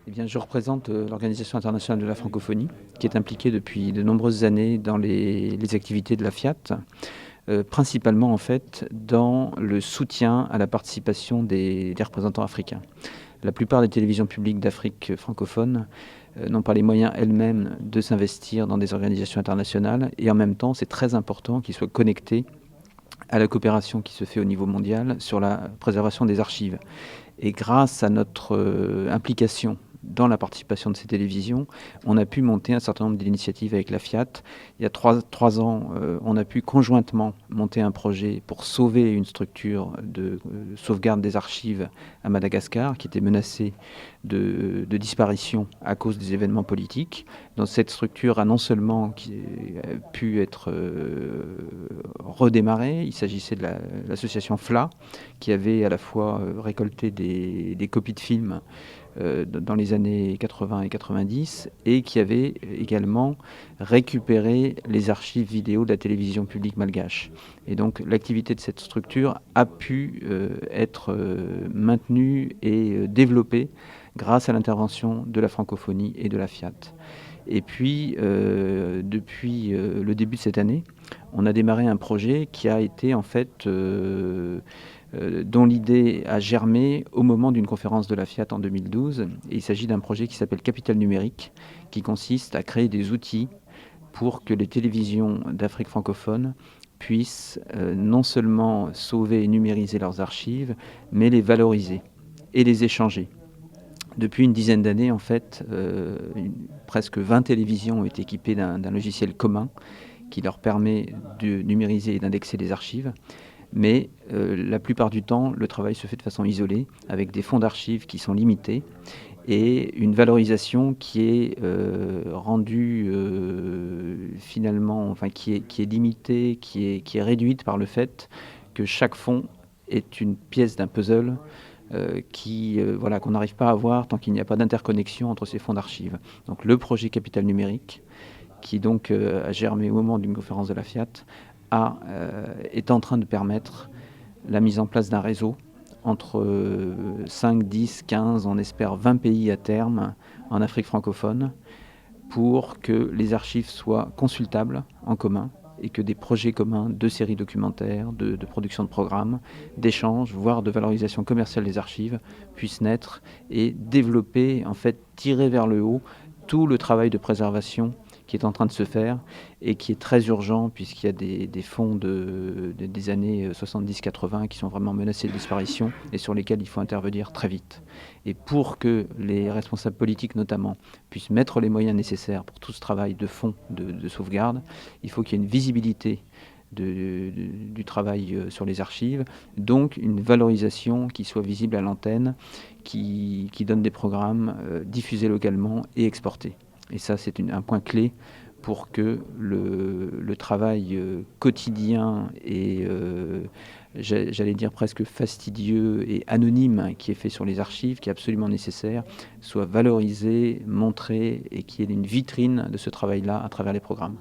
Eh bien, je représente l'Organisation internationale de la francophonie, qui est impliquée depuis de nombreuses années dans les activités de la FIAT, principalement en fait dans le soutien à la participation des représentants africains. La plupart des télévisions publiques d'Afrique francophone n'ont pas les moyens elles-mêmes de s'investir dans des organisations internationales, et en même temps, c'est très important qu'ils soient connectés à la coopération qui se fait au niveau mondial sur la préservation des archives. Et grâce à notre implication dans la participation de ces télévisions, on a pu monter un certain nombre d'initiatives avec la FIAT. Il y a trois ans, on a pu conjointement monter un projet pour sauver une structure de sauvegarde des archives à Madagascar qui était menacée de disparition à cause des événements politiques. Donc cette structure a non seulement pu être redémarrée, il s'agissait de l'association FLA qui avait à la fois récolté des copies de films dans les années 80 et 90 et qui avait également récupéré les archives vidéo de la télévision publique malgache. Et donc l'activité de cette structure a pu être maintenue et développée grâce à l'intervention de la francophonie et de la FIAT. Et puis, depuis le début de cette année, on a démarré un projet qui a été en fait dont l'idée a germé au moment d'une conférence de la FIAT en 2012. Et il s'agit d'un projet qui s'appelle Capital numérique, qui consiste à créer des outils pour que les télévisions d'Afrique francophone puissent non seulement sauver et numériser leurs archives, mais les valoriser et les échanger. Depuis une dizaine d'années, en fait, presque 20 télévisions ont été équipées d'un logiciel commun qui leur permet de numériser et d'indexer les archives. Mais la plupart du temps, le travail se fait de façon isolée, avec des fonds d'archives qui sont limités et une valorisation qui est rendue finalement, enfin qui est limitée, qui est réduite par le fait que chaque fonds est une pièce d'un puzzle voilà, qu'on n'arrive pas à voir tant qu'il n'y a pas d'interconnexion entre ces fonds d'archives. Donc le projet Capital numérique, qui donc a germé au moment d'une conférence de la FIAT, est en train de permettre la mise en place d'un réseau entre 5, 10, 15, on espère 20 pays à terme en Afrique francophone pour que les archives soient consultables en commun et que des projets communs de séries documentaires, de production de programmes, d'échanges, voire de valorisation commerciale des archives puissent naître et développer, en fait, tirer vers le haut tout le travail de préservation qui est en train de se faire et qui est très urgent puisqu'il y a des fonds des années 70-80 qui sont vraiment menacés de disparition et sur lesquels il faut intervenir très vite. Et pour que les responsables politiques notamment puissent mettre les moyens nécessaires pour tout ce travail de fond de sauvegarde, il faut qu'il y ait une visibilité du travail sur les archives, donc une valorisation qui soit visible à l'antenne, qui donne des programmes diffusés localement et exportés. Et ça, c'est un point clé pour que le travail quotidien et, j'allais dire presque fastidieux et anonyme qui est fait sur les archives, qui est absolument nécessaire, soit valorisé, montré et qu'il y ait une vitrine de ce travail-là à travers les programmes.